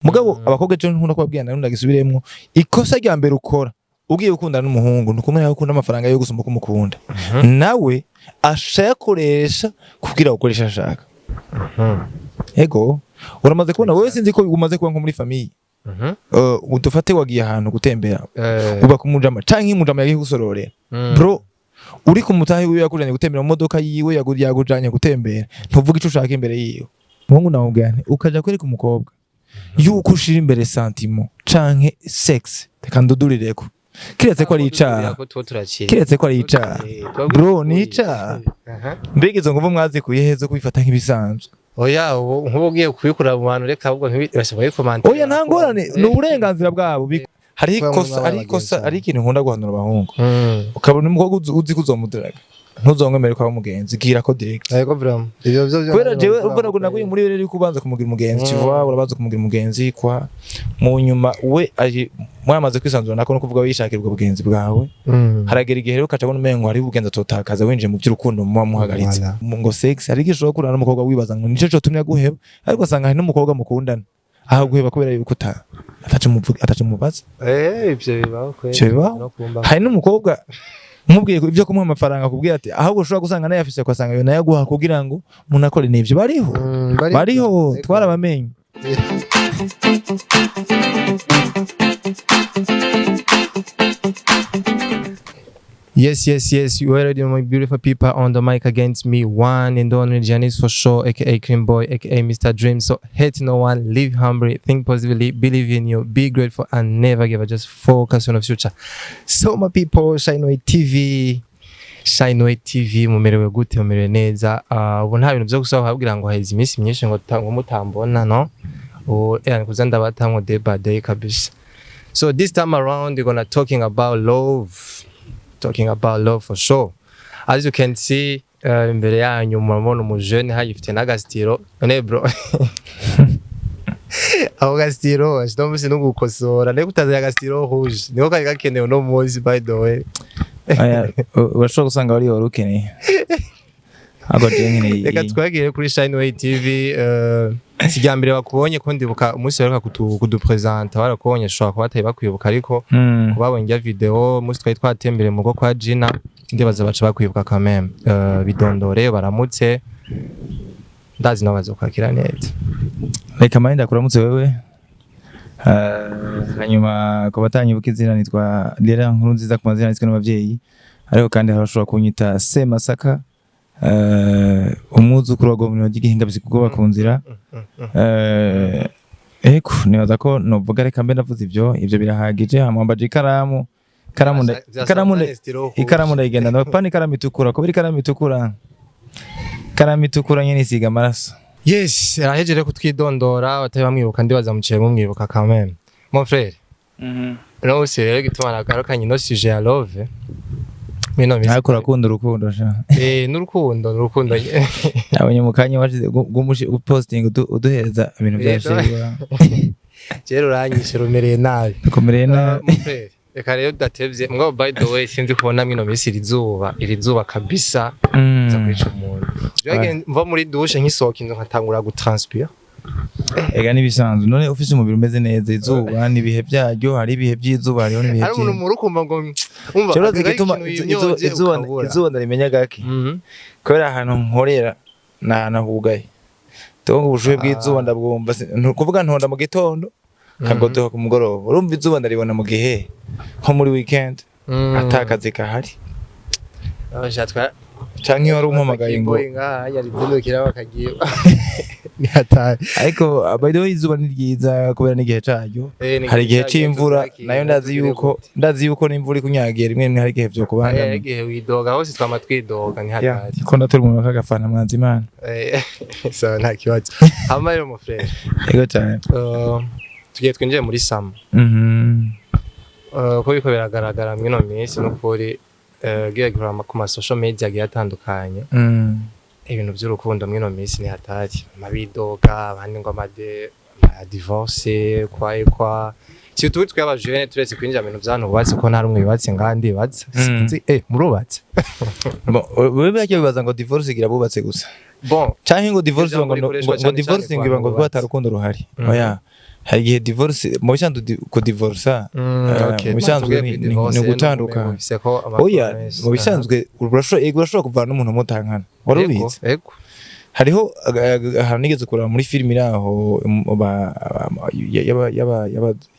mugabo abakobwa cyo nkunda kubabwirana ndagisubiremmo ikosa rya mbere ukora ugiye gukundana n'umuhungu nukumwe nawe ukunda amafaranga yo gusumba kumukunda nawe ashakoresha kugira ukoresha ashaka ego uramaze kubona wewe sinzi ko umaze kuba nko muri famille udufate wagiye ahantu gutembera uba kumujama canke mujama yagiye gusororera bro uri kumutahe wiwe yakujanye gutembera mu modoka yiwe yagujanye gutembera ntuvuga ico ushaka imbere yiwe muhungu nawe ubwane ukaja kwereka umukobwa yuko ushira imbere sentiment canke sex tekandudurireko kiretse ko ari icaha kiretse ko ari icaha bro ni icaha mbega izo nguvu mwazi kuyihezo kubifata nk'ibisanzwe oya nkubugiye kubikura mu bantu reka ahubwo ntibashobora komanta oya nta ngorane ni uburenganzira bwabo hari ikosa ari ikintu nkunda guhanura abahungu ukabona umukobwa uzi kuzomudiraga ntuzongwemere kwa umugenzi gira ko direct yego bram ivyo kubera jewe ubona ko naguye muri rero kubanza kumugira umugenzi kivuga urabanza kumugira umugenzi kwa mu nyuma we mwamaze kwisanzura nako no kuvuga wishakira ubwo bugenzi bwawe haragera igihe rero kaca ngo umengo ari ubugenza totakaza winje mu by'urukundo mu muhagaritse ngo sex ari gishobora kurana n'umukobwa wibaza ngo nico cyo tumya guheba ariko sanga hari n'umukobwa mukundana aho guheba kubera yuko atamubaza ivyo bibaho kwera hari n'umukobwa mubwiye ibyo kumuha amafaranga kubwira ati ahubwo ushobora gusanga nayo afise kwasanga yo nayo guha kugira ngo munakore nivyo bariho twarabamenye Yes, you already know my beautiful people on the mic against me. One and only Janice for sure, aka Cream Boy, aka Mr. Dream. So hate no one, live humbly, think positively, believe in you, be grateful, and never give up. Just focus on the future. So my people, Shineway TV, mumerewe gute, mumerewe neza. Ubu nta bintu byo gusaba habwira ngo haize iminsi myinshi ngo mutambona no. Kuza ndabatamwe day by day kabisa. So this time around we're gonna talking about love for sure. As you can see, imbere yanyu murabona umujene hayifite n'agastiro none bro aho gastiro ashdomuse no gukosora ne kutaza agastiro rouge niko kari gakenewe no munsi by the way urashobora gusanga wari warukeneye ago jengine reka twagire kuri Shineway TV sijambere bakubonye ko ndibuka umunsi reka kudupresenta barakubonye shaka kubataye bakwibuka ariko kubabonye video umunsi twari twatembere mu go kwa Gina ndibaza baca bakwibuka kameme bidondore baramutse ndazi nabazo kwakira neza reka manda kuramutse wewe hanyuma ko batanyibuka izina nitwa Lera nkuru nziza ku mazina nitwe n'abavyeyi ariko kandi harashobora kunyita SEMASAKA umuzukuru wa gomino gihinga bisikugo bakunzira eko nibaza ko novuga reka mbe ndavuze ivyo birahagije hamwambaje ikaramu ndayigenda no pani ikaramu itukura ko biri ikaramu itukura nyene isiga amaraso. Yes, arahejeje kutwidondora batari bamwibuka ndibaza muciye mumwibuka quand même mon frère. No rero gituma nagarukanye no sujet ya love. Mino misi akora urukundo sha. N'urukundo. Abanye mukanya washize gumushi posting uduhereza ibintu byashirwa. Jero uranyishe rumereye nabi. Rukomereye nabi. Reka rero datevye ngo by the way sinzi kubona mino misi iri zuba kabisa za kwica umuntu. Jage mva muri douche nkisohoka inzo nkatangura gutranspire. Ega nibisanzwe none ufise umubiri umeze neza izuba nibihe byaryo hari ibihe by'izuba hariho nibihe by'Imana. Hari umuntu murukumva ngo umva cyo gituma izuba ndarimenya gake. Kubera ahantu nkorera na hugaye. Tongo ubushuhe bw'izuba ndabwumva kuvuga ntonda mu gitondo kagodoka ku mugoroba. Urumva izuba ndaribona mu gihe nko muri weekend atakaze kahari. Abashatwa canke wari umpamagaye ngo yari zindukira bakagiye ni hatari ariko by the way izuba ni ryiza kubera n'igihe cyayo hari igihe c'imvura nayo ndazi yuko n'imvura ikunyagiye rimwe hari igihe byo kubanga igihe widoga hose twamatwidoga ni hatari ko naturi mu kagafana mwanzi Imana so nta kibazo hama rero mo frère ego cyane tugiye twinjiye muri sama ko biko biragaragara mwino minsi no kuri gihagura ku ma social media agiye atandukanye ibintu by'urukundo mwino minsi ni hatari mabidoga abandi ngo divorce kwa si tuwe twabajene turetse kwinjira ibintu byano bubatse ko nta rumwe bibatse ngandi batse sinzi murubatse bon wewe bajye bibaza ngo divorce igira bubatse gusa bon canke ngo divorce ngo divorce ngiba ngo batarukundo ruhari oya hari igihe divorce mu bisanzwe ku divorce mu bisanzwe ni gutandukana oya mu bisanzwe urashobora kuvana n'umuntu mutankana wari ubizi hariho ahantu nigeze kuraba muri film iraho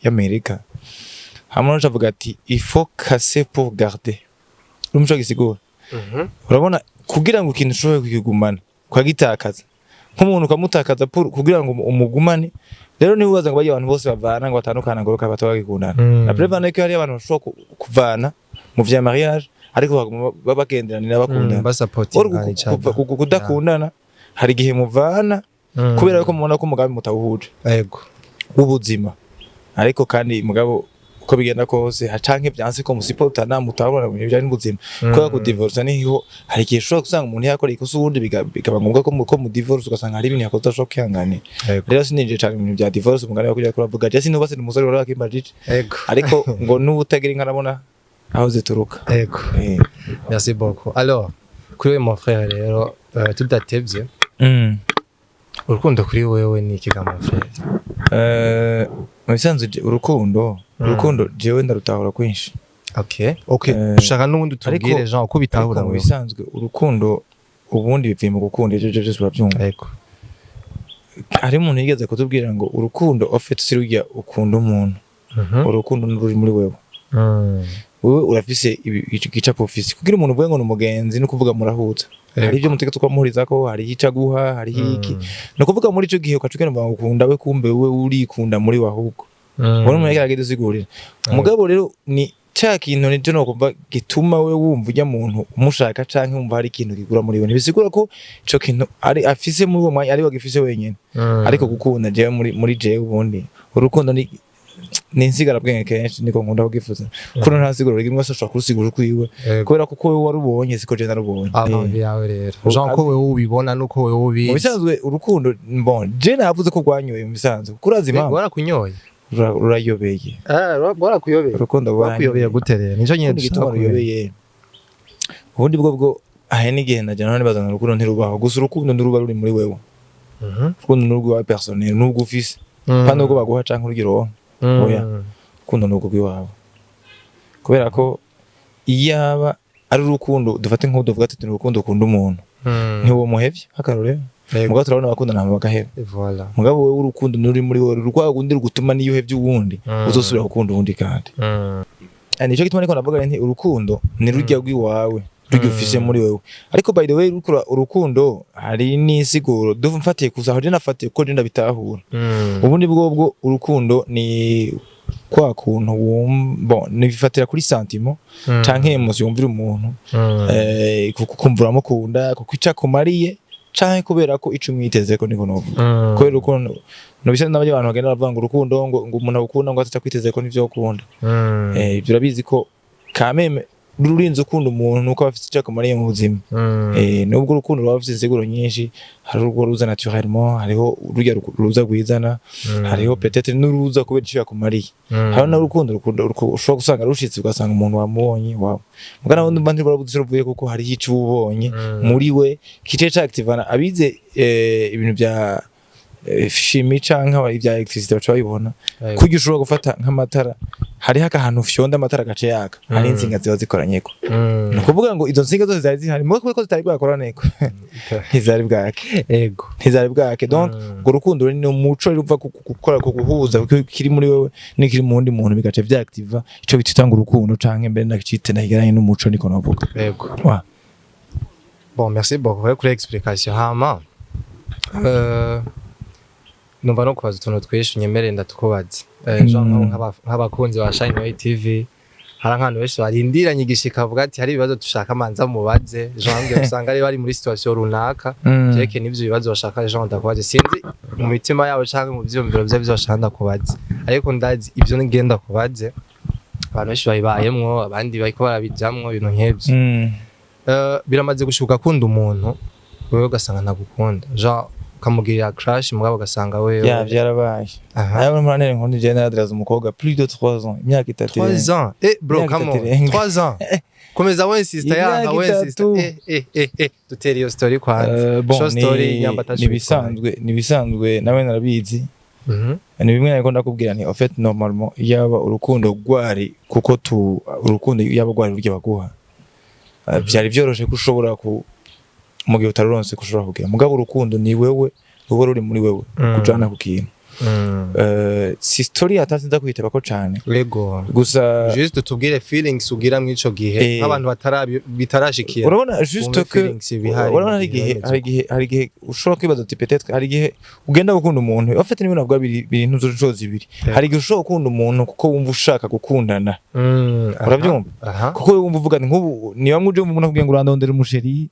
y'Amerika hamwe n'avuga ati il faut casser pour garder urumva gisigura urabona kugira ngo ikintu ushobore kugumana kwagitakaza nk'umuntu ukamutakaza kugira ngo umugumane rero niba ubaza ngo bajye abantu bose bavana ngo batandukana ngo bakaba bagikundana na prevane ko hari abantu bashobora kuvana mu vya mariage ariko babagenderanira bakundana kudakundana hari igihe muvana kubera ko mubona ko umugambi mutawuhuje yego ubuzima ariko kandi mugabo uko bigenda kose hacanke byanse ko musipotana mutabona mu bijanye n'ubuzima kubera ko divorce niho hari igihe ushobora gusanga umuntu yakora ikosa ubundi bikaba ngombwa ko mu divorce ugasanga hari ibintu yakoze ashobora kwihangana rero sinije cyane ibintu bya divorce umugani wo kujya kuravuga je sinubatse umusore wari wakimbajije ariko ngo n'ubutagira inka nabona aho zituruka yego merci beaucoup alors kuri mon frère rero tudatevye urukundo kuri wewe ni ikigambo frère mubisanzwe urukundo jewe ndarutahura kwinshi okay dushaka n'ubundi tubwire Jean uko bitahura mu bisanzwe urukundo ubundi bivuye mu gukunda ivyo byose urabyumva yego hari umuntu yigeze kutubwira ngo urukundo ofete sirujya ukunda umuntu urukundo n'uri muri wewe wewe urafise igicapo ofisi kugira umuntu uvuye ngo n'umugenzi no kuvuga murahuza hari ibyo mutegetse ko muhuriza ko hari icaguha hari iki no kuvuga muri ico gihe ukacugenda ngo ukunda we kumbe we urikunda muri wahubwo wari umuntu yagerageza usigurira umugabo rero ni cya kintu nico no kumva gituma we wumva ujya muntu umushaka canke wumva hari ikintu kigura muri we nibisigura ko ico kintu ari afise muri uwo mwanya ari wagifise wenyene ariko gukunda jewe muri jewe ubundi urukundo ni ninsigara bwenge kenshi niko nkunda kugifuza kuko ntasigura rimwe wese ashobora kurusigura kwiwe kubera ko wowe warubonye siko je narubonye yawe rero Jean ko wewe ubibona nuko wewe ubizi mu bisanzwe urukundo bon je navuze ko rwanyoye mu bisanzwe kuko urazi impamvu warakunyoye urayobeye warakuyobeye urukundo wakuyobeye guterera nico nyine dushoboye ubundi bwo ahe n'igihe najana none bazana urukundo ntirubaho gusa urukundo nduruba ruri muri wewe urukundo n'urwawe personnel n'ubwo ufise kandi ubwo baguha canke urugiro oya kundo nuko gwiwawe kubera ko iyaba ari urukundo dufate nko duvuga ati urukundo ukunda umuntu ntiwo muhevye hakarore mugabo turabona bakunda namba bagahera voilà mugabo wewe urukundo nuri muri wowe rwagundi rugutuma niyo uhevye uwundi uzosubira gukunda uwundi kandi nico gituma niko navuga nti urukundo ni rujya gwiwawe rujya ufise muri wewe ariko by the way urukundo hari nisiguro dufatiye kuza aho je nafatiye ko je ndabitahura ubundi bwo urukundo ni kwa kuntu wumva nibifatira kuri sentiment canke emotion yumvira umuntu kukumvura mukunda kukwica kumariye canke kubera ko ico mwiteze ko niko novuga kubera urukundo no bise n'abantu bagenda bavuga ngo urukundo ngo umuntu agukunda ngo atakwiteze ko nivyo ukunda ibyo urabizi ko kameme rurinze ukunda umuntu nuko afite icako mariye mu buzima nubwo urukundo rwa afite insiguro nyinshi hari urwo ruza naturellement hariho urujya ruza gwizana hariho peut-être n'uruza kubera icako mariye hari na urukundo ushobora gusanga rushitse ugasanga umuntu wamubonye wawe mugana wundi mbandi barabuduvuye kuko hari ico ubonye muri we kice activana abize ibintu bya shimi canka ibya electricity bacha bayibona kugira ushobora gufata nk'amatara hari ahantu fyonda amatara gace yaka hari insinga ziba zikoranyeko no kuvuga ngo izo nsinga zose zari zihari mu ko zitari bwakoraneko ntizari bwake ntizari bwake donc ngo rukundo ni umuco ruva gukora ko guhuza kiri muri wewe n'ikiri mu wundi muntu bigace bya active ico bititanga urukundo canke mbere nakicite nahigiranye n'umuco niko navuga bon merci beaucoup kuri explication hama numva no kubaza utuntu twinshi unyemerere ndatukubaze nk'abakunzi ba Shine TV hari nk'abantu benshi barindiranye igishika avuga ati hari ibibazo dushaka manza mubaze Jean ngiye usanga ari bari muri situation runaka jeke n'ivyo bibazo bashaka Jean ndakubaze sinzi mu mitima yabo canke mu vyumviro byo bashaka ndakubaze ariko ndazi ivyo ngenda kubaze abantu benshi bayibayemwo abandi bariko barabijamwo ibintu nk'ivyo biramaze gushuka kunda umuntu wewe ugasanga ntagukunda Jean kamugirira crash mugabo gasanga wewe byarabaye aya muri manere nkondi general adresse umukobwa plus de 3 ans imyaka 3 ans bro come on 3 ans komeza we sister yanga we sister tuteri yo story kwanza show story nyambata nibisanzwe nawe narabizi ni bimwe ariko ndakubwira ni en fait normalement yaba urukundo rwari kuko urukundo yaba rwari rurya baguha byari byoroshe ko ushobora mu gihe utaruronse ko ushobora kugira mugabo urukundo ni wewe ruba ruri muri wewe kujana ku kintu si story atazinza kwiteba ko cyane Lego gusa juste tubwire feelings ugira mu ico gihe nk'abantu bitarashikira urabona juste que urabona hari gihe ushobora kwibaza ati peut-être hari gihe ugenda gukunda umuntu afite n'ibintu bwa bintu z'ujozi ibiri hari gihe ushobora gukunda umuntu kuko wumva ushaka gukundana urabyumva kuko wumva uvuga nk'ubu niba muje umuntu akubwiye ngo urandondera umusheri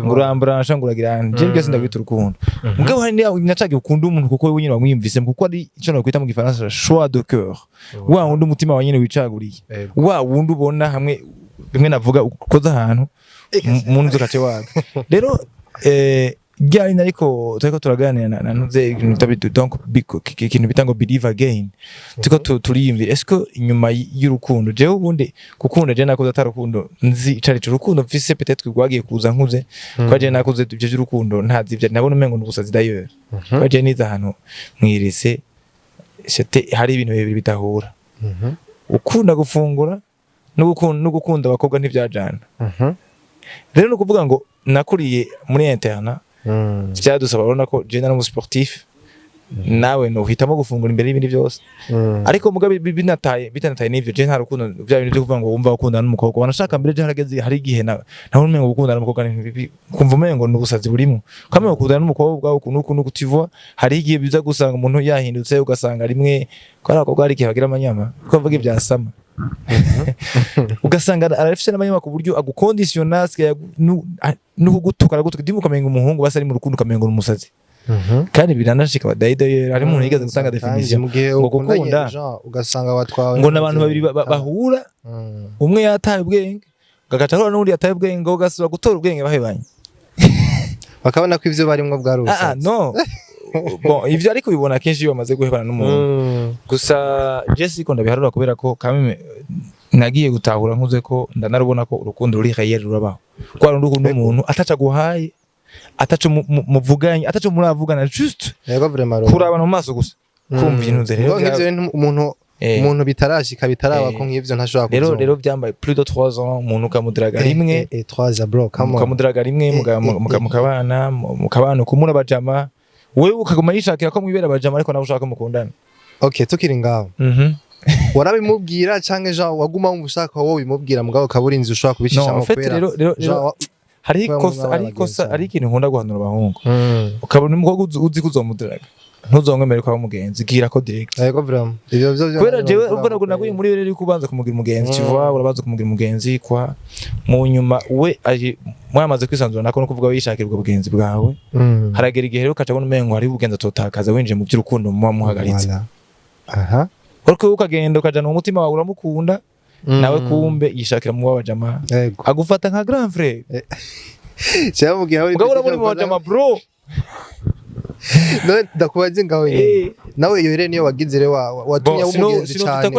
ngo uramburansha ngo uragira nje byose ndabita urukundo mugabo hari nacage ukunda umuntu kuko wewe nyine wamwiyumvise kuko ari ico no kwita mu gifaransa choix de cœur wa wundi umutima wa nyine wicaguriye wa wundi ubona hamwe bimwe navuga ukoza ahantu umuntu ukace waga rero ryari nariko turiko turaganira na ntuze donc ikintu bita ngo believe again turiko turiyumvira est-ce que inyuma y'urukundo jewe ubundi gukunda je nakoze atarukundo nzi cari urukundo mfise peut-être rwagiye kuza nkuze kwa je nakoze tuje urukundo ntazivya nabona umengo n'ubusazi d'ailleurs kwa je niza ahantu mwirise c'était hari ibintu bibiri bitahura ukunda gufungura no gukunda abakobwa ntivyajana rero no kuvuga ngo nakuriye muri interna cyadusaba urabona ko je nari umusportif nawe no hitamo gufungura imbere y'ibindi byose ariko mugabe binataye n'ivyo je nta rukundo bya bintu byo kuvuga ngo wumva ukundana n'umukobwa wanashaka mbere je harageze hari gihe nawe umengo gukundana n'umukobwa kumva umengo n'ubusazi burimo kamwe gukundana n'umukobwa ukuntu kutivwa hari igihe biza gusanga umuntu yahindutse ugasanga rimwe ko ari abakobwa hari igihe bagira amanyama ko bavuga ibyasama ugasanga arafise n'amanyama ku buryo agukonditiona no kugutuka ndimu kamenga umuhungu basa ari mu rukundo kamenga n'umusazi kandi biranashika badayidaye hari umuntu yigaze gusanga definition ngo gukunda ugasanga watwawe ngo nabantu babiri bahura umwe yataye ubwenge gagaca hora n'undi yataye ubwenge ngo gasura gutora ubwenge bahebanye bakabona ko ivyo barimwo bwarusa no bon ivyo ariko bibona kenshi iyo bamaze guhebana n'umuntu gusa Jesse ko ndabiharura kubera ko kamwe nagiye gutahura nkuze ko ndanarubona ko urukundo ruri hayeri rurabaho kwa rundi umuntu ataca guhaye ataca muvuganye ataca muravugana juste yego vraiment kurabana mu maso gusa kumva intuze rero nk'ivyo umuntu bitarashika bitaraba ko nk'ivyo ntashobora kuzo rero byambaye plus de 3 ans umuntu ukamudiraga rimwe et 3 bro ukamudiraga rimwe mukabana kumura bajama wewe ukaguma yishakira ko mwibera bajama ariko nawe ushaka mukundana okay tukiri ngaho warabimubwira canke ja waguma wumva ushaka wowe bimubwira mugabo kaburinzi ushaka kubishisha mu kwera rero hari ikintu nkunda guhanura abahungu ukabona umukobwa uzi kuzomudiraga ntuzongwemere ko umugenzi gira ko direct yego vraiment ivyo kubera jewe ubona ngo naguye muri rero kubanza kumugira umugenzi kiva urabanza kumugira umugenzi kwa mu nyuma we mwamaze kwisanzura nako no kuvuga wishakirwa ubugenzi bwawe haragera igihe rero ukacabona umengo hari ubugenzi atotakaza winje mu by'urukundo mu muhagaritse uriko ukagenda ukajana mu mutima wawe uramukunda nawe kumbe yishakira mu wabajama agufata nka grand frère cyamubwiye aho ugabura muri wabajama bro no ndakubaze ngaho nawe iyo rero niyo wagize rero watumye umugenzi cyane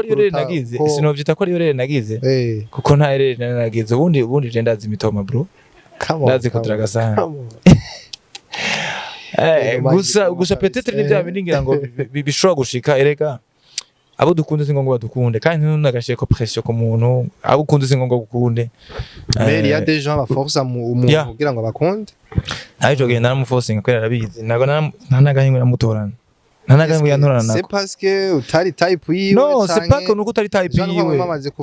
sinovyita ko rero nagize kuko nta rero nagize ubundi je ndazi imitoma bro ndazi kudiraga sana gusa peut-être ni bya bindi ngira ngo bishobora gushika erega abo dukunze singongo badukunde kandi ntunagashe ko pression ku muntu abo ukunze singongo gukunde mais il y a des gens la force kugira ngo bakunde ayo genda namuforcing kwera arabizi nago ntanagahingwe namutorana ntanagahingwe yantorana c'est parce que utari type yiwe no c'est pas que nuko utari type yiwe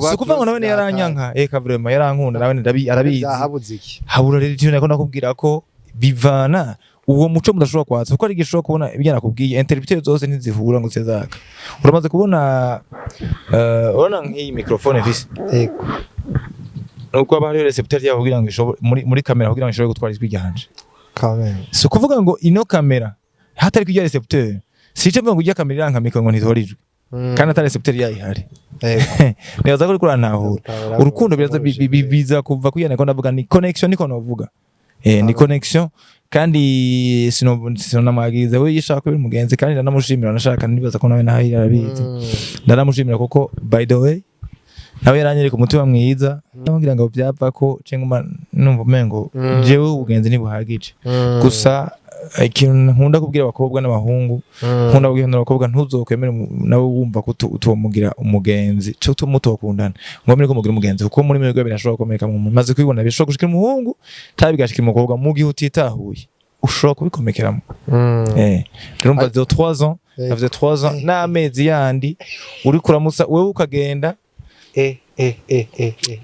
sikuva ngo nawe yaranyanka eka vraiment yarankunda nawe arabizi habura rero cyo nako nakubwira ko bivana uwo muco mudashobora kwatsa uko ari gishobora kubona ibyana kubwiye interpreter zose ntizihura ngo sezaka uramaze kubona urana nk'iyi microphone visi eko nuko aba ari recepteur yaho kugira ngo muri kamera kugira ngo ishobore gutwara ijwi ryanje kamera so kuvuga ngo ino kamera hatari kujya recepteur sice mvuga ngo ujya kamera iranka mikro ngo ntitore ijwi kandi atari recepteur yayihari neza ko kurantahura urukundo biza kuva kuyana ko ndavuga ni connection niko navuga ni connection kandi sinonamagiriza we yishaka biri mugenzi kandi ndanamushimira nashaka nibaza ko nawe nahi arabizi ndanamushimira kuko by the way nawe yaranyereka umutima mwiza namubwira ngo byapfa ko cenguma numva mengo jewe ubugenzi nibuhagije gusa ikintu nkunda kubwira abakobwa n'abahungu nkunda kubwira abakobwa ntuzokwemere nawe wumva ko utomugira umugenzi cyo mutokundana ngo muri ko mugira umugenzi kuko muri mwebwe birashobora gukomeka mu maze kwibona bishobora gushikira umuhungu tabigashikira umukobwa mu gihe utitahuye ushobora kubikomekeramo rero mbaze 3 ans afite 3 ans n'amezi yandi uri kuramusa wewe ukagenda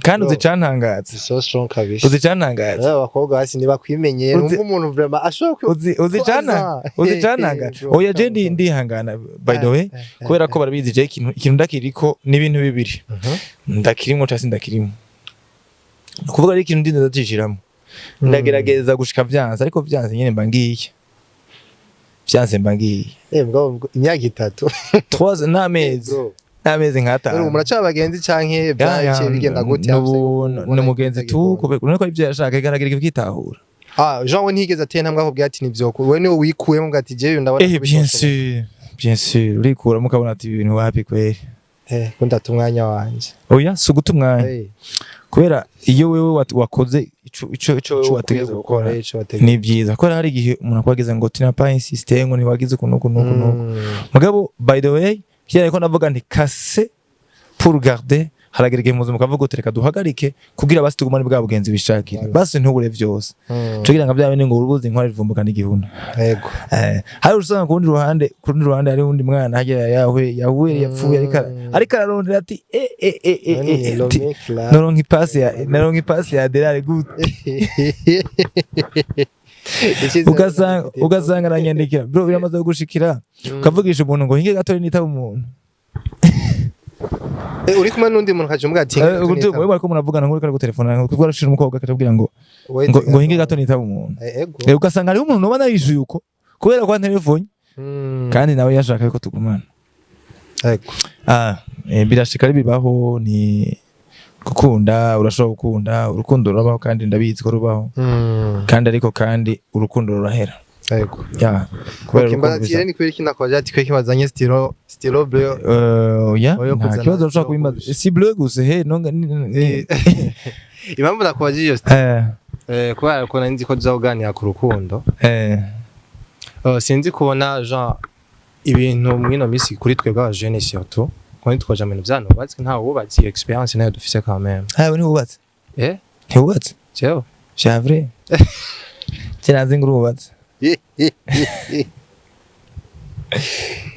kandi uzicantangaza so strong kabisa uzicantangaza abakobwa basi niba kwimenyera umuntu vraiment ashobora uzicantangaza oya je ndihangana by the way kubera ko barabizi je ikintu ndakiriko n'ibintu bibiri ndakirimo cyase ndakirimo kuvuga ari ikintu ndinda ndacishiramo ndagerageza gushika vyanze ariko vyanze nyene mbangiye vyanze mbangiye mbwa imyaka 3 3 n'amezi nk'atanu muraca abagenzi canke byaje bigenda gute n'umugenzi tu kubera ko ibyo yashaka igaragara ikitahura Jean we ntigeze ateye ntambwe akubwira ati nivyo we niwe wikuyemo ngati je ndabona bien sûr urikura mukabona ati ibintu wapi kweri kunda tumwanya wanje oya suguta umwanya kubera iyo wewe wakoze ico wategeze gukora ni byiza kubera hari igihe umuntu akwagize ngo tina pas insister ngo ntiwagize kunuko mugabo by the way cyane ko navuga nti kase pour garder haragerege muzo mukavuga utereka duhagarike kugira basi tugumane bwa bugenzi bishakire basi ntubure vyose cugira nga byawe ngo urubuzi inkwari rivumbuka n'igihuna yego hari usanga ku rundi ruhande hari undi mwana hajya yawe yapfuye ariko ararondera ati naronka ipasi ya delare gute ugasanga aranyandikira bro biramaze gushikira ukavugisha umuntu ngo hinge gato nitaba umuntu uri kumwe n'undi muntu kaje mbwa ati wewe bariko muravugana ngo uri telefone kuko arashira umukobwa akatubwira ngo hinge gato nitaba umuntu ugasanga ari umuntu nobana yishuye uko kubera ko telefone kandi nawe yashaka ko tugumana birashika ari bibaho ni gukunda urashobora gukunda urukundo rurabaho kandi ndabizi ko rubaho kandi ariko kandi urukundo rurahera yego kubera kimbaza ni kweri kinakwaje ati kweki bazanye stilo bleu nta kibazo ushobora kubimaza si bleu gusa impamvu nakwaje iyo kubera ko nzi ko tuzaganira ku rukundo sinzi kubona Jean ibintu mwino misi kuri twebwe abajene surtout quand twaje mu byano batse nta wubatse experience nayo dufise quand même we ni wubatse ni wubatse cyo javre kinazi nguru wubatse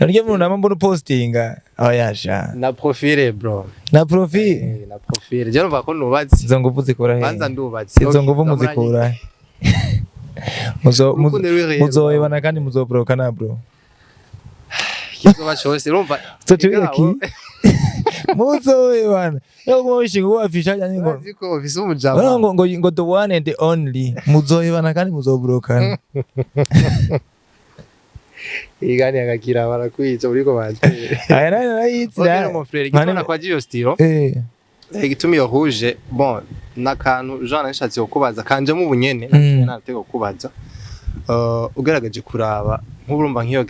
nariye mu nama mbona postinga yasha na profile bro na profile je numva ko nubatse izo nguvu zikora he banza ndubatse izo nguvu muzikura muzoyibana kandi muzobrokana bro kizoba cyose urumva tutubiki muzoyibana yo gushinga wafisha cyane ngo ziko bise umujama ngo the one and the only muzoyibana kandi muzobrokana igani agakira barakwiza uriko baje aya nayitsira mana kwa jiyo stilo igitumi yo rouge bon nakantu Jean nashatse kubaza kanje mu bunyene natego kubaza ugaragaje kuraba nk'urumva nk'iyo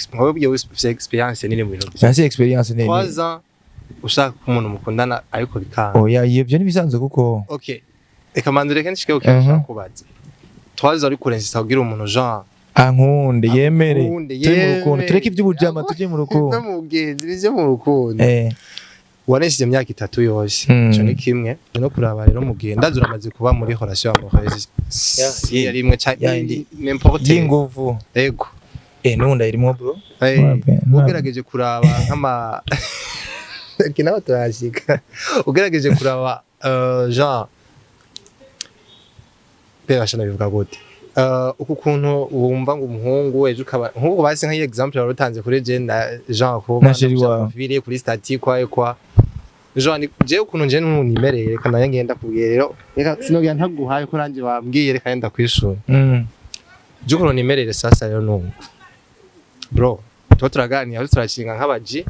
experience nini mu bintu byose experience nini kwaza ushaka umuntu mukundana ariko bikanga oya yebyo nibisanzwe kuko okay eka mandure kenshi kike ukishaka kubaza twaza ari kurenza kugira umuntu Jean ankunde yemere turi mu rukundo tureke iby'ubujama tujye mu rukundo mugenzi bije mu rukundo warenshije imyaka 3 yose cyo ni kimwe no kuraba rero mugenda zuramaze kuba muri relation amoureuse yari imwe cyangwa n'importe y'inguvu yego nunda irimo bro ugerageje kuraba nk'ama kinaho turashika ugerageje kuraba Jean Mbega bivuga gute uku kuntu wumva ngo umuhungu ejo ukaba nk'uko basi nk'iyi example warutanze kuri Jean ko vire kuri stati kwa Jean je ukuntu nje nimereye kandi ngenda kubwira rero reka sinogira ntaguhaye ko ranje bambwiye reka yenda kwishura je ukuntu nimereye sasa rero numva bro turaganira aho turakinga nk'abaji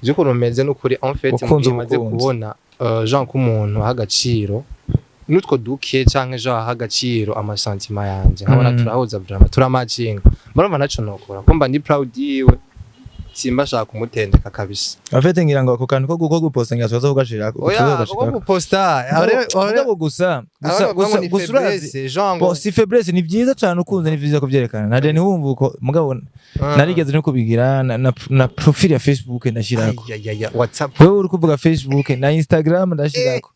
je ukuntu meze n'ukuri en fait mumaze kubona Jean ko umuntu ahagaciro nutwo dukiye canke Jean ahagaciro amasantima yanje nkabona turahuza vraiment turamacinga murumva naco nokora ko mba ndi proud yiwe simba shaka kumutendeka kabisa afete ngira ngo ako kantu ko guposta ngira tuza kugashira oya ko guposta ahore gusa urazi bo si faiblesse ni vyiza cyane ukunze ni vyiza ko byerekana naje ni wumva uko mugabo narigeze no kubigira na profile ya Facebook ndashirako ya WhatsApp wewe uri kuvuga Facebook na Instagram ndashirako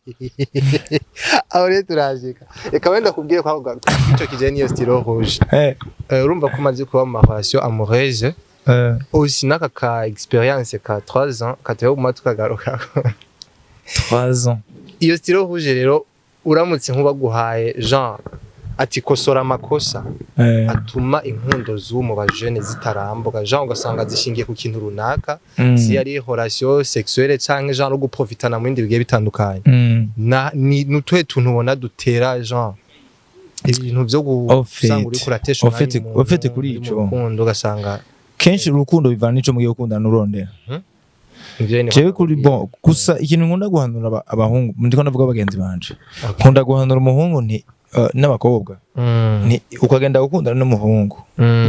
ahore turashika reka wenda kubwire kwa icyo kijeni niyo style rouge urumva ko maze kuba mu relation amoureuse aussi naka experience ka 3 ans kateye mu tukagaruka 3 ans iyo style rouge rero uramutse nkuba guhaye Jean ati kosora amakosa atuma inkundo z'umu ba jeune zitarambuka Jean ugasanga zishingiye ku kintu runaka si ari relation sexuelle canke Jean no guprofitana mu bindi bigiye bitandukanye na ni nutwe tuntu ubona dutera Jean ibintu byo gusanga uri kuratesha ofete kuri ico rukundo ugasanga kenshi urukundo bivana nico mugiye gukundana urondera jewe kuri bon gusa ikintu nkunda guhanura abahungu ndiko ndavuga abagenzi banje nkunda guhanura umuhungu nti n'abakobwa ni ukagenda gukundana n'umuhungu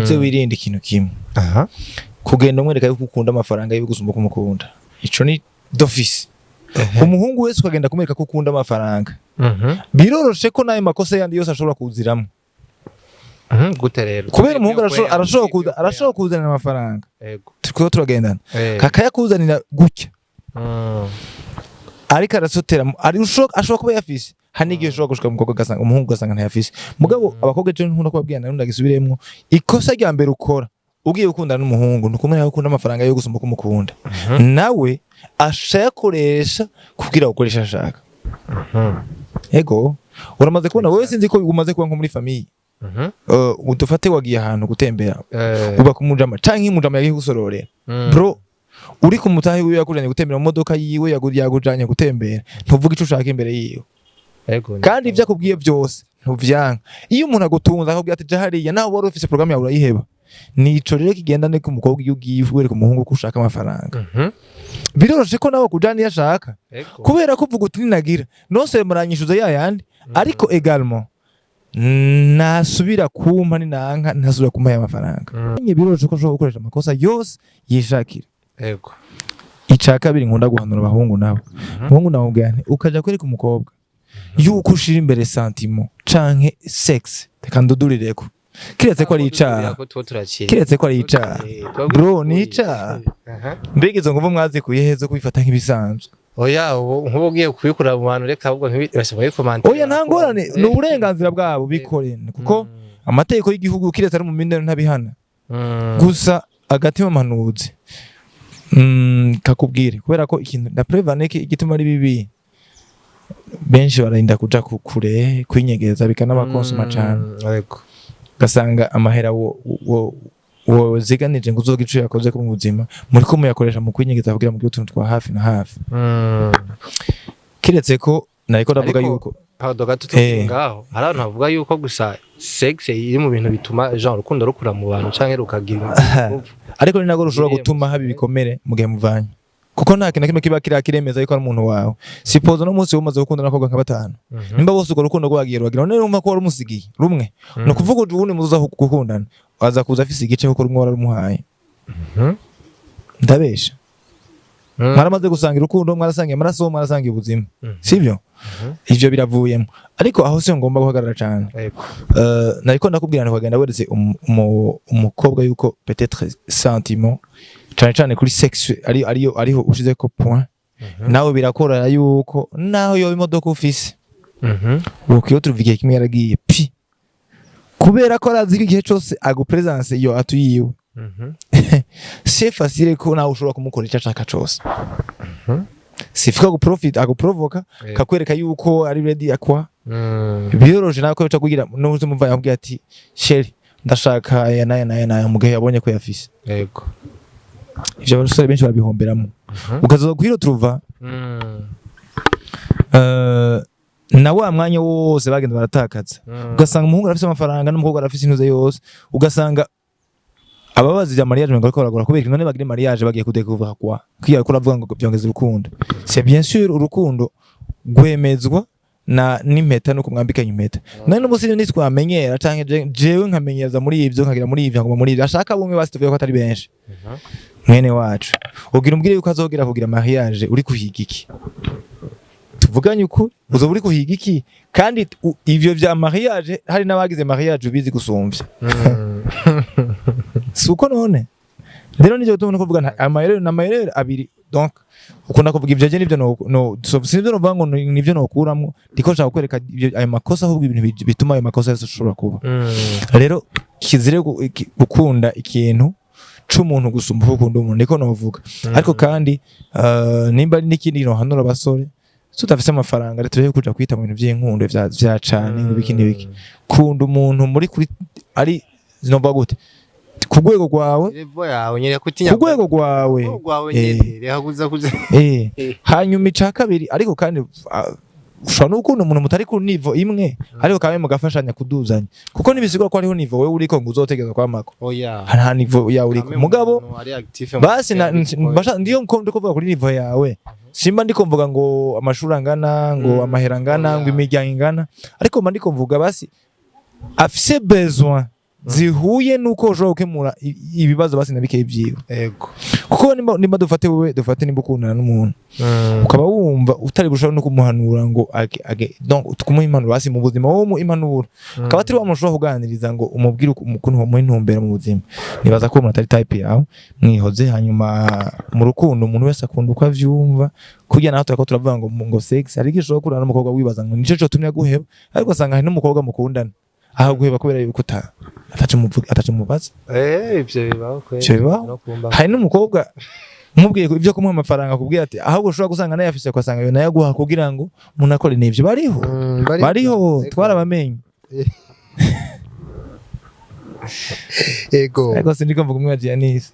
uze wirinde ikintu kimwe kugenda umwereka yuko ukunda amafaranga yo gusumba kumukunda ico ni d'office umuhungu wese ukagenda kumwereka ko ukunda amafaranga biroroshe ko nayo makosa yandi yose ashobora kuziramo gute rero kubera umuhungu arashobora kuzana amafaranga turiko turagendana kakayakuzanira gutya ariko arasotera ashobora kuba yafise hanigiye ushobora gushika umukobwa gasanga umuhungu gasanga ntayafise mugabo abakobwa cyo nkunda kubabwira narundi agisubiremwo ikosa rya mbere ukora ugiye gukundana n'umuhungu nukumenya ko ukunda amafaranga yo gusumba kumukunda nawe ashakoresha kugira ukoresha ashaka ego uramaze kubona wewe sinzi ko umaze kuba nko muri famille udufate wagiye ahantu gutembera uba kumujama canke imujama yagiye gusororera bro uri kumutahi wiwe yakujanye gutembera mu modoka yiwe yagujanye gutembera ntuvuga ico ushaka imbere yiwe kandi ivyo akubwiye byose ntuvyanka iyo umuntu agutunza akubwiye ati jahariya naho wari ufise programme yawe urayiheba nico rero kigendane ku mukobwa iyo ugiye wereka umuhungu ko ushaka amafaranga biroroshe ko nawe kujana yashaka kubera ko uvuga uti ninagira nose muranyishuza yayandi ariko également nasubira kumpa ninanka ntasubira kumpa amafaranga biroroshe ko ushobora gukoresha amakosa yose yishakira ica kabiri nkunda guhanura abahungu nabo umuhungu nawe ubwane ukaja kwereka umukobwa yuko ushira imbere sentiment canke sex tekandudurireko kiretse ko ari icaha bro ni icaha mbega izo nguvu mwazi kuyehezo kubifata nk'ibisanzwe oya nkubo ugiye kubikura mu bantu reka ahubwo ntibashobora komanta oya ntangorane ni uburenganzira bwabo bikore kuko amategeko y'igihugu kiretse ari mu mindero ntabihana gusa agatima manuzi kakubwire kubera ko ikintu na prevaneke igituma ari bibi benshi bararinda kuja kure kwinyegeza bikanabakonsoma cyane gasanga amahera wo ziganije ngo uzoga ico yakoze ku buzima muri ko muyakoresha mu kwinyegeza kugira mu gituntu twa hafi na hafi kiretse ko nariko ndavuga yuko pardon gatutungaho harabantu bavuga yuko gusa sex iri mu bintu bituma Jean rukundo rukura mu bantu canke rukagira ariko ni nago rushobora gutuma habi bikomere mu gihe muvanye kuko nta kintu kimwe kiba kiremeza yuko ari umuntu wawe suppose no munsi umaze gukunda nakobwa nka batanu nimba bose uko rukundo rwagiye rwagira none urumva ko wari umusigiye rumwe no kuvuga ubundi muza gukundana aza kuza afise igice kuko rumwe wararumuhaye ndabesha maramaze gusanga urukundo mwarasangiye amaraso mwarasangiye ubuzima sivyo ivyo biravuyemo ariko aho se ngomba guhagarara cyane nariko ndakubwira nti kwagenda weretse umukobwa yuko peut-être sentiment cyane kuri sex ariho ushize ko point nawe birakora yuko naho yo imodoka ufise ukiyo tuvugiye kimwe yaragiye pi kubera ko arazi igihe cyose agupresence yo atuyiwe c'est facile ko nawe ushobora kumukora icyo ashaka cyose sifika aguprovoka kakwereka yuko ari ready akwa biroroje nako cyo kugira n'uze muvanya kugira ati sheri ndashaka aya naya mugahe yabonye ko yafise yego ivyo abasore benshi barabihomberamo ukazoza guhiro turuva na wa mwanya wose bagenda baratakaza ugasanga umuhungu arafise amafaranga n'umukobwa arafise intuze yose ugasanga ababazi ya mariage ngo baragora kubera none bagire mariage bagiye kudekuvura kwa kiya kuravuga ngo byongeza urukundo c'est bien sûr urukundo gwemezwa na n'impeta nuko mwambikanye impeta none n'umusi ni twamenyera canke jewe nkamenyeza muri ivyo nkagira muri ivyo ngoma muri ivyo ashaka bumwe basi tuvuye ko atari benshi mwene wacu ugira umbwire yuko azogera kugira mariage uri kuhiga iki tuvuganye uko uzo uri kuhiga iki kandi ivyo vya mariage hari nabagize mariage ubizi gusumvya suko none rero nije utumwe kuvuga amayerero abiri donc ukunda kuvuga ivyo je nivyo no sinivyo novuga ngo nivyo nokuramwo ndiko nshaka kwereka ayo makosa ahubwo ibintu bituma ayo makosa yose ashobora kuba rero kizire gukunda ikintu c'umuntu gusumba ukunda umuntu niko novuga ariko kandi nimba ari n'ikindi no hanura abasore tutafise amafaranga rero turihe kuja kwita mu bintu by'inkundo vya cane n'ibiki kunda umuntu muri kuri ari zinovuga gute kugwego gwawe kugwego gwawe hanyuma ica kabiri ariko kandi ushobora n'ukunda umuntu mutari ku nivo imwe ariko kandi mugafashanya kuduzanya kuko nibisigura ko ariho nivo wewe uriko ngo uzotegeza kwamako nta nivo yawe uriko mugabo basi ndiyo ndiko kuvuga kuri nivo yawe simba ndiko mvuga ngo amashuri angana ngo amahera angana ngo imiryango ingana ariko mba ndiko mvuga basi afise besoin zihuye nuko ushobora gukemura ibibazo basi nabikeye byiwe yego kuko nimba dufate wewe dufate nimba ukundana n'umuntu ukaba wumva utari gushaka no kumuhanura ngo donc tukumuha impanuro basi mu buzima wowe mu impanuro ukaba atari wamushobora kuganiriza ngo umubwire ukuntu ho muri ntumbera mu buzima nibaza ko umuntu atari type yawe mwihoze hanyuma mu rukundo umuntu wese akunda uko avyumva kugira naho turako turavuga ngo sex ari gishobora kurana n'umukobwa wibaza ngo nico cyo tumya guheba ariko asanga hari n'umukobwa mukundana aho guheba kubera yuko atacu mubaza ivyo bibaho hari n'umukobwa umubwiye ivyo kumuha amafaranga kubwira ati ahubwo ushobora gusanga nayo afise kwasanga yo nayo guha kugira ngo umuntu akore n'ivyo bariho twarabamenye ego ariko sindiko mvuga umwe agiye nisi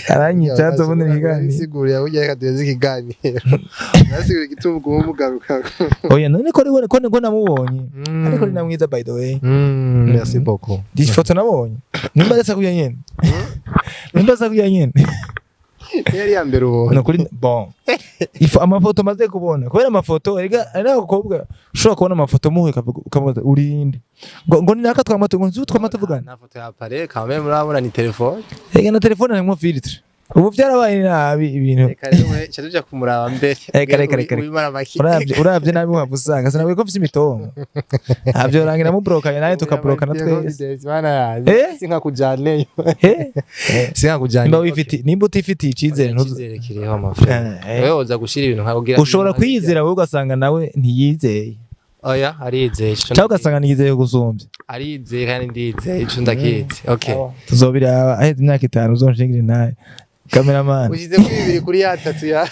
aranyitaza ubundi nigani siguriya ujya kadeze ikiganiro nasigura igitubuko umugaruka oya none ko namubonye ariko ni namwiza by the way merci beaucoup this photo nabonye nimba dasa kuya nyene yari yambere uwo no kuri bon ifo amafoto maze kubona kubera amafoto ega ari nakobwa ushobora kubona amafoto muhe ukamuza urinde ngo ni naka twamatuvugana na foto ya pare kamwe murabona ni telefone ega na telefone harimo filtre ubu byarabaye nabi ibintu reka rero cyatuja kumuraba mbere uravye nabi wavusanga sinawe ko mfise imitongo avyo rangira mu brokanye naye tukabrokana twese sinka kujaneyo nimba utifitiye icizere ntuzere kiriho amafaranga wewe uza gushira ibintu nkabugira ushobora kwiyizera wowe ugasanga nawe ntiyizeye oya arizeye cyangwa ugasanga ntiyizeye gusumbya arizeye kandi ndizeye ico ndakizi okay tuzobira aheze imyaka 5 uzonshingire naye cameraman ushize kuri 2 kuri 3 ya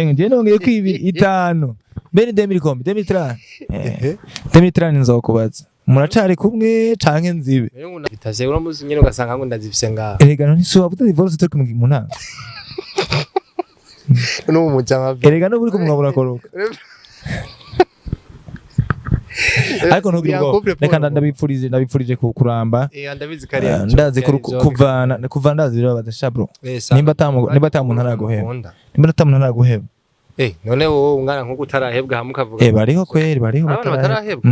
ngiye nongeye kwibi 5 mbere 2030 nzokubaza muracari kumwe canke nzibe bitaje uro muzi nyine ugasanga ngo ndazifise ngaho erega none so wabuze divorce turi kumwe mu ntanga no mu mujama erega no buri kumwabura koroka ariko ntugire ubwo reka ndabipfurije kuramba ndabizi kariya ndazi kuva ndazi rero badashabro nimba atamuntu araguheba none wowe ungana nko gutarahebwa hamukavuga bariho kweri bariho batarahebwa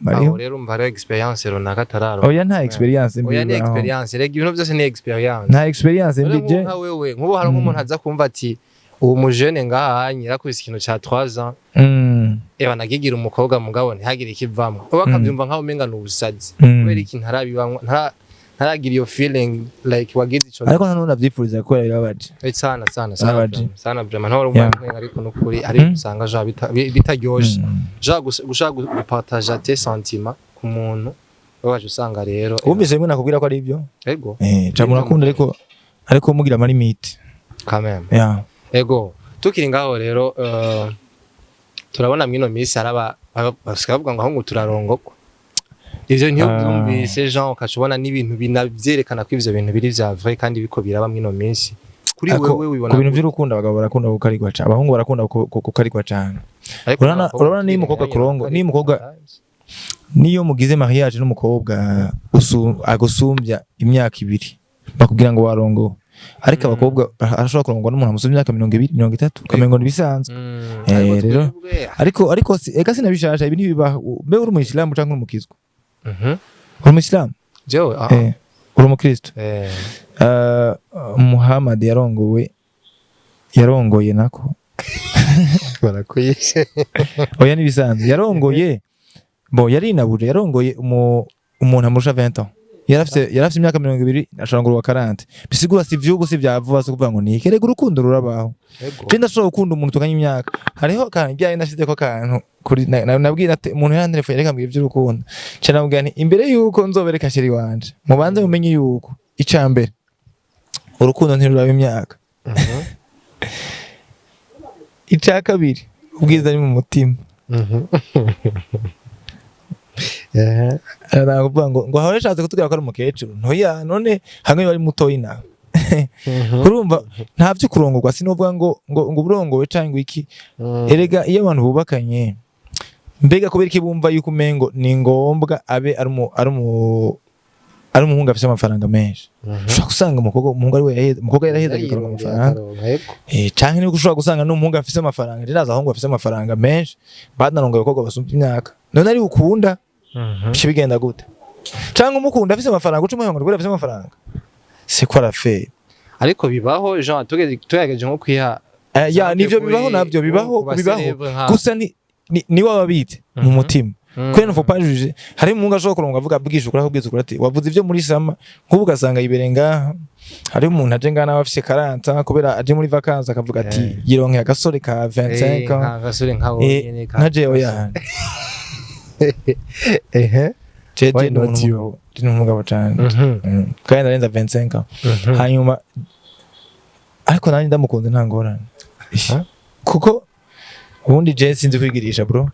bariho rero umva rero experience runaka tararo oya nta experience mbi oya ni experience rega ibintu byose ni experience nta experience mbi je wewe nkubo hari nk'umuntu aza kumva ati uwo mujene ngaha nyirakubise ikintu ca 3 ans nagigira umukobwa mugabo ntihagire ikivamwe bakabyumva nkaho umenga n'ubusazi kubera iki ntarabibamwe ntaragira iyo feeling like wagize ico ariko none navyifuriza ko rero baje sana vraiment ntoro umwe ariko no kuri ari usanga ja bitaryoshe ja gushaka gupartager tes sentiments ku muntu waje usanga rero umvise mwe nakubwira ko ari ibyo ego murakunda ariko mugira ama limit quand même ego tukiri ngaho rero turabona mwino misi araba bashikavuga ngo ahungu turarongoko ivyo ntibyumvise Jean ukacubona n'ibintu binavyerekana ko ivyo bintu biri vya vrai kandi biko biraba mwino misi kuri wewe wibona ku bintu by'urukundo abagabo barakunda gukarigwa cyane abahungu barakunda gukarigwa cyane urabona ni umukobwa kurongo ni umukobwa niyo mugize mariage n'umukobwa agusumbya imyaka 2 bakubwira ngo warongo ariko abakobwa arashobora kurongwa n'umuntu amusumye imyaka 20 30 kamengo nibisanzwe rero ariko ega sinabishasha ibi ntibibaho mbe uri umuyisilamu canke uri umukizwa uri umuyisilamu jewe uri umukristo Muhammad yarongoye nako barakwishe oya nibisanzwe yarongoye yarinabuje yarongoye umuntu amurusha 20 ans yarafite imyaka 20 ashangurwa 40 bisigura si vyubu si vyavuba so kuvuga ngo ni kerega urukundo rurabaho je ndashobora gukunda umuntu tuganye imyaka hariho kandi byaye ndashyize ko kantu kuri nabwira umuntu ya telefone reka mbwira ivy'urukundo cyo nabwira nti imbere yuko nzobereka sheri wanje mubanze mumenye yuko icambere urukundo ntiruraba imyaka icya kabiri ubwiza ni mu mutima aravuga ngo hahore shatse kutubwira ko ari umukecuru ntoya none hamwe bari mutoyi nawe urumva nta byo kurongorwa sinovuga ngo burongowe cyangwa iki erega iyo abantu bubakanye mbega kubera iki bumva yuko umengo ni ngombwa abe ari umuhungu afite amafaranga menshi ushobora gusanga umukobwa yaraheza akaronka amafaranga canke niko ushobora gusanga n'umuhungu afite amafaranga rero abahungu bafite amafaranga menshi banarongoye abakobwa basumba imyaka none ari ukunda bice bigenda gute canke umukunda afite amafaranga uca umuhungu ngo afite amafaranga c'est quoi la fait ariko bibaho Jean tugejeje nko kwiha nivyo bibaho navyo bibaho gusa ni wababite mu mutima kwene faut pas juger hari umuntu ashobora kuronga avuga bwisho kuri akubwiza kuri ati wavuze ivyo muri sama nkubu ugasanga yiberenga hari umuntu aje ngana bafise 40 kubera aje muri vacances akavuga ati yironke agasore ka 25 ans agasore nkawo nyene ka naje oya jeje n'umugabo cyane kandi narenza 25 ans hanyuma ariko nani ndamukunze nta ngorane kuko ubundi je sinzi kwigirisha bro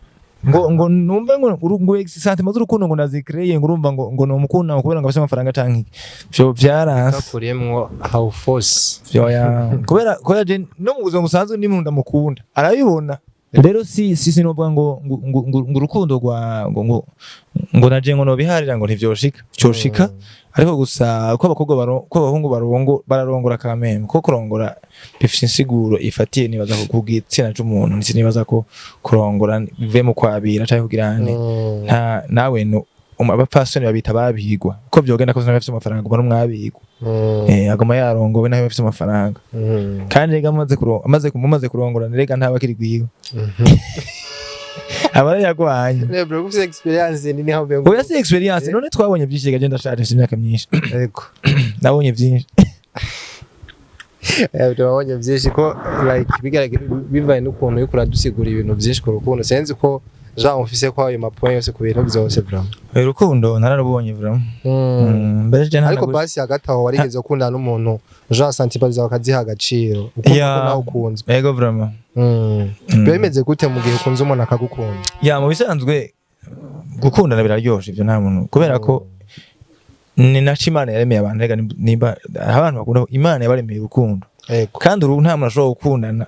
ngo numve ngo sentiment z'urukundo ngo nazikreye ngo urumva ngo no mukunda kubera ngo afite amafaranga canke byo byaranse kakuremwo how force byo ya kubera je no mu buzima busanzwe ni muntu ndamukunda arabibona rero si novuga ngo urukundo ngo naje ngo no biharira ngo ntivyoshika ariko gusa ko abahungu bararongora kameme ko kurongora bifite insiguro ifatiye nibaza ko kugitsina cy'umuntu nibaza ko kurongora bive mu kwabira cyangwa kugirane nawe no abapasoni babita babigwa ko byogenda ko bafite amafaranga ngo n'umwabigwa agoma yarongowe nawe bafite amafaranga kandi rega amaze kurongora rega ntabakiri gwiwe abari yagwanye bro gufite experience ni niho ngo yasi experience none twabonye byinshi gagenda share imyaka myinshi yego nabonye byinshi twabonye byinshi ko like bivaye n'ukuntu yo kuradusigura ibintu byinshi ku rukundo senzi ko Jean ufise kwa ayo mapoint yose ku bintu byose bro urukundo nararubonye bro ariko basi hagati aho warigeze gukundana n'umuntu Jean sentiment zawe kaziha agaciro uko nawe ukunze yego bro bimeze gute mu gihe ukunze umuntu akagukunda mu bisanzwe gukundana biraryoshe ibyo nta muntu kubera ko ni naco Imana yaremeye abantu rega nimba abantu bakunda Imana yabaremeye urukundo kandi nta muntu ashobora gukundana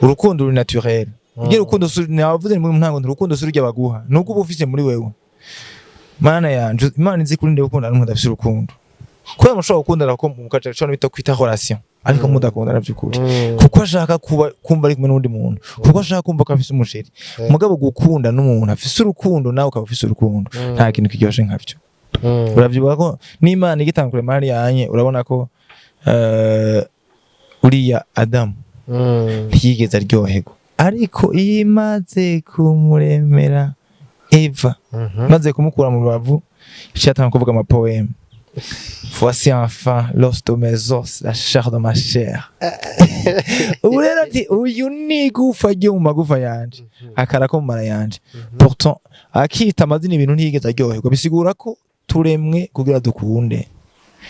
urukundo ruri naturel igihe urukundo navuze mu ntango urukundo surujya baguha nuko uba ufite muri wewe Mana yanje Imana izi kurinde gukundana n'umuntu afite urukundo kubera mushobora gukundana ko mu kaca cyo bita kwita relation ariko mudakundana by'ukuri kuko ashaka kumva ari kumwe n'undi muntu kuko ashaka kumva ko afite umusheri mugabo gukunda n'umuntu afite urukundo nawe ukaba ufite urukundo nta kintu kiryoshe nkavyo uravyibuka ko n'Imana igitangura mari yanye urabona ko uriya Adam ntiyigeze aryoherwa ariko imaze kumuremera Eva maze kumukura mu rubavu cyatanga kuvuga amapoème voici enfin l'os de mes os la chair de ma chair urera ati uyu ni gufa ryo mu magufa yanje akara ko mara yanje pourtant akita amazina ibintu ntiyigeze aryoherwa bisigura ko turemwe kugira dukunde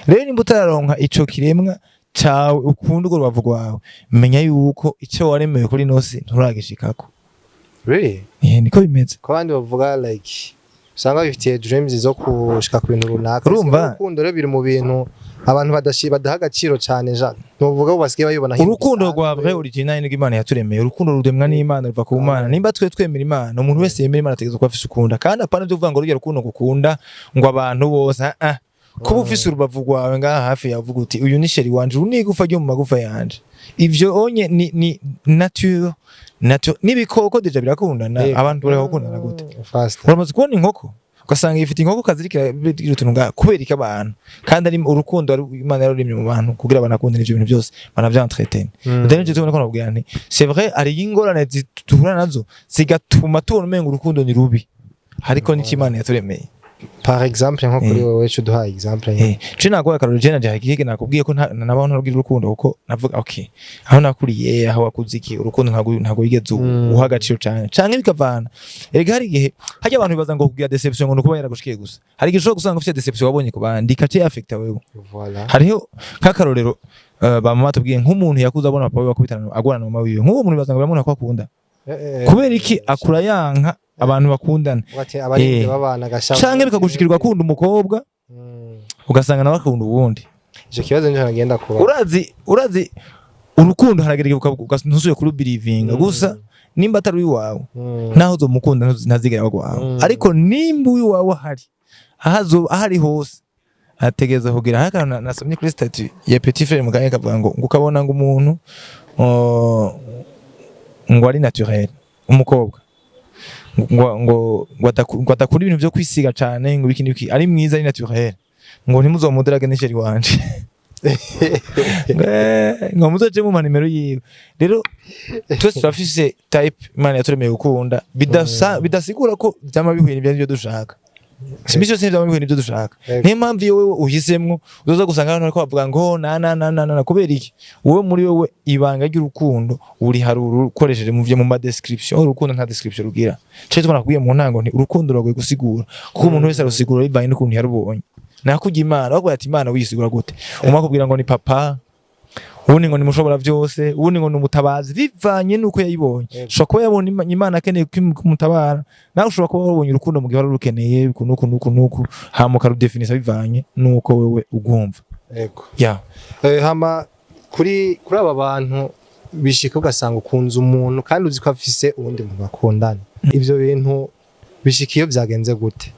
rero nimba utararonka ico kiremwa cawe ukunda urwo rubavu rwawe menya yuko icyo waremewe kuri nose nturagishikako really niko bimeze ko bandi bavuga like usanga bifitiye dreams zo kushika ku bintu runaka urukundo rero biri mu bintu abantu badaha agaciro cyane ja nuvuga ko basigaye bayibona urukundo rwa vrai original ni Imana yaturemeye urukundo rudemwa n'Imana ruva ku Mana nimba twemera Imana umuntu wese yemera Imana ategeza ko afise ukunda kandi apana byo kuvuga ngo rujya rukundo gukunda ngo abantu bose kuba ufise urubavu rwawe ngaha hafi yavuga uti uyu ni sheri wanje unigufa ryo mu magufa yanje ivyo onye ni nature n'ibikoko deja birakundana abantu bari gukundana gute uramaze kubona inkoko ugasanga ifite inkoko kazirikira utuntu ngaha kubera iki abantu kandi ari urukundo Imana yarurimye mu bantu kugira banakundane ivyo bintu byose banavyantreten ndetse n'icyo tubona ko nabwira nti c'est vrai ari ingorane zituhura nazo zigatuma tubona umenga urukundo ni rubi ariko n'Imana yaturemeye. Par exemple nko kuri wewe cyo duha example je nagoye akaroro je naje hakike nakubwiye ko nabaho ntarugira urukundo kuko navuga okay aho nakuriye aho wakuziki urukundo ntago yigeze uha agaciro cyane canke bikavana erega hari igihe hajya abantu bibaza ngo kugira deception ngo nuko yaragushikiye gusa hari igihe ushobora gusanga ufite deception wabonye ku bandi kace affecta wewe hariho kakarorero bamama tubwiye nk'umuntu yakuza abona papa bakubitana agwana na mama wiwe nk'uwo muntu bibaza ngo bamuna ko akunda kubera iki akura yanka abantu bakundana canke bikagushikirwa kunda umukobwa ugasanga nawe akunda uwundi ico kibazo nje nagenda kuba urazi urukundo haragereka ugasntusuye kuri believing gusa nimba atari wawe naho uzomukunda ntazigera bagwawe ariko nimba wawe ahari hose ategeza kugira haka nasomye kuri statut ya petit frère muganye kavuga ngo ukabona ngo umuntu ngo ari naturel umukobwa ngo atakunda ibintu byo kwisiga cyane ngo biki ari mwiza ari naturel ngo ntimuzomudrage n'isheri wanje ngo muzoje mu manimero yiwe rero twese turafise type Imana yaturemeye gukunda bidasigura ko byama bihuye n'ibyo dushaka simbisho sinzi byama bihuye n'ibyo dushaka niyo mpamvu iyo wewe uhisemwo uzoza gusanga abantu ko bavuga ngo na kubera iki wowe muri wewe ibanga ry'urukundo uri haruru ukoresheje mu byo mu ma description urukundo nta description rugira cyo tubona kubiye mu ntango nti urukundo rwagoye gusigura kuko umuntu wese arusigura bivanye n'ukuntu yarubonye nakujya Imana bagwa ati Imana wisigura gute umwe akubwira ngo ni papa ubundi ngo ni mushobora byose ubundi ngo ni umutabazi bivanye nuko yayibonye shobora kuba yabona Imana akeneye kumutabara nawe ushobora kuba wabonye urukundo mu gihe wari rukeneye nuko hamuka rudefinisa bivanye nuko wewe ugumva yego hama kuri aba bantu bishika ugasanga ukunze umuntu kandi uzi ko afise ubundi muntu bakundana ivyo bintu bishika iyo byagenze gute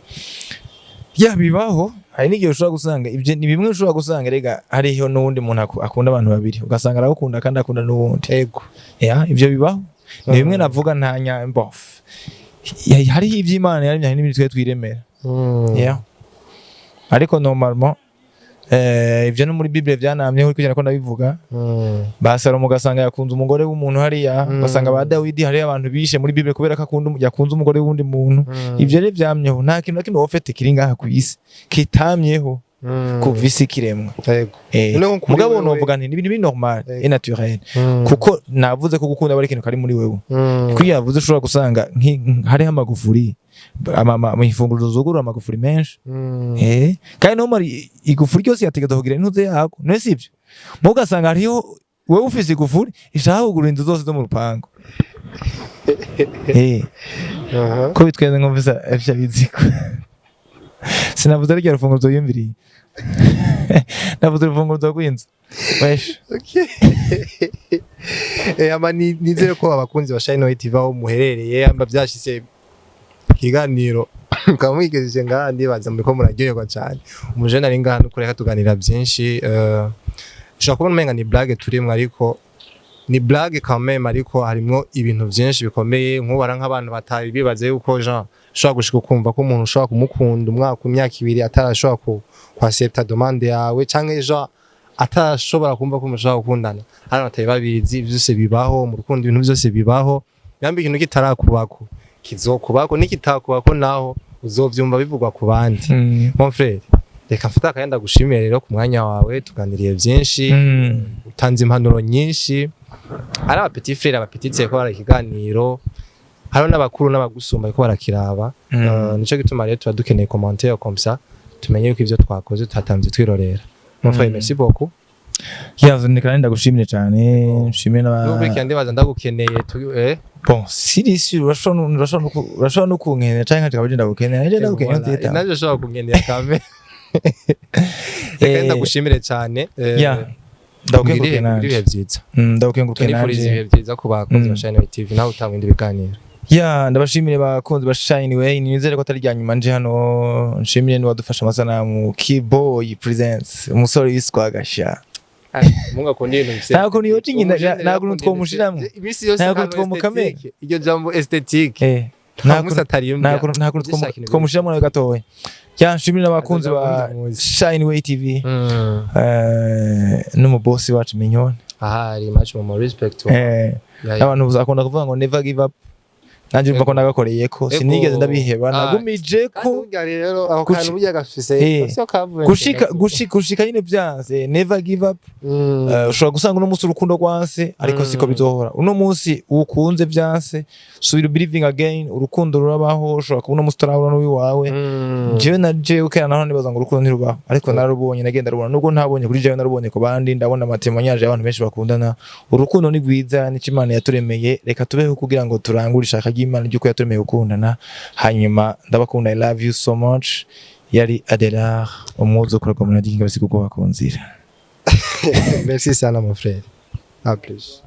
bibaho hari n'igihe ushobora gusanga ibyo ni bimwe ushobora gusanga rega hariho n'uwundi muntu akunda abantu babiri ugasanga aragukunda kandi akunda n'uwundi yego ibyo bibaho ni bimwe navuga ntanya mbof hariho iby'Imana yaremye n'ibindi twe twiremera ariko normalement ibyo no muri Bible byanamyeho kugira ko ndabivuga basara mugasanga yakunze umugore w'umuntu hariya basanga ba Dawidi hariya abantu bishe muri Bible kubera ko yakunze umugore w'undi muntu ibyo rero byamyeho nta kintu nakimwe wofete kiri ngaha ku isi kitamyeho kuva isi kiremwa mugabo novuga nti n'ibintu biri normal et naturel kuko navuze ko gukunda bari ikintu kari muri wewe kuko yavuze ushobora gusanga hariho amagufuri mu ifunguro zugurura amagufuri menshi kandi no mari igufuri cyose yategeza kugira intuze yako no sivyo mu ugasanga hariho wewe ufise igufuri ishaka kugura inzu zose zo mu rupango ko bitweze nkumvisa afisha biziko sinavuze ryo rufunguro zoyumviriye navuze urufunguro rw'inzu wesh ama nizere ko abakunzi ba Shine TV aho muherereye amba byashise kiganiro kamwigejeje ngandi baza muri ko muraryoherwa cyane umujene ari ngaha nukureka tuganira byinshi ushaka kubona umenga ni blague turimwe ariko ni blague quand même ariko harimo ibintu byinshi bikomeye nk'ubara nk'abantu batari bibaze yuko Jean ushaka gushika kumva ko umuntu ushaka kumukunda umwaka imyaka 2 atarashobora kwaccepta demande yawe canke Jean atashobora kumva ko mushaka gukundana hano batari babizi byose bibaho mu rukundo ibintu byose bibaho yambi ikintu kitarakubako kizokubako nikitakubako naho uzovyumva bivugwa ku bandi mon frère reka mfata akayenda gushimira rero ku mwanya wawe tuganiriye byinshi utanze impanuro nyinshi ari aba petit frère aba petite ko bara ikiganiro haro n'abakuru n'abagusumba ko barakiraba nico gituma rero tuba dukeneye commentaire comme ça tumenye yuko ivyo twakoze tutatanze twirorera mon frère merci beaucoup ndikana ndagushimire cyane nshimire n'ubwo kandi baza ndagukeneye bon si urashobora no kunkenera cyangwa nkajya ndagukenera ndagukenera naje ushobora kunkenera kame reka ndagushimire cyane ndagukenguruke ibihe byiza ndagukenguruke ibihe byiza ku bakunzi ba Shine TV nawe utanga indi biganiro ya ndabashimire bakunzi ba Shine Way nizere ko atari ryanyuma nje hano nshimire ni wadufasha amasanamu Keyboy presents umusore wiswagasha munga kundi ibintu bise ntabwo niyo nyine ntabwo twomushiramwe imisi yose ntabwo twomukame iryo jambo aesthetique ntabwo twomushiramwe na gatoya ya nshimire n'abakunzi ba Shine Way TV n'umubosi wacu Minyone ahari much more respect abantu uzakunda kuvuga ngo never give up nanje mva ko nagakoreye ko sinigeze ndabiheba nagumije ko rero aho kantu burya gafise sio kavuye gushika nyine byanze never give up ushobora gusanga uno munsi urukundo rwanse ariko siko bizohora uno munsi ukunze byanse subira believing again urukundo rurabaho ushobora kubona umunsi utarabona n'uwiwawe jewe na jewe ukera naho nibaza ngo urukundo ntirubaho ariko narubonye nagenda rubona nubwo ntabonye kuri jewe narubonye ku bandi ndabona amatemanyaje y'abantu benshi bakundana urukundo ni rwiza ni Imana yaturemeye reka tubeho kugira ngo turangure ishaka ry'Imana ry'uko yaturemeye gukundana hanyuma ndabakunda I love you so much yari Adelar umwuzukuru wa Munadi ngabasi kuko bakunzira merci sana mon frère à plus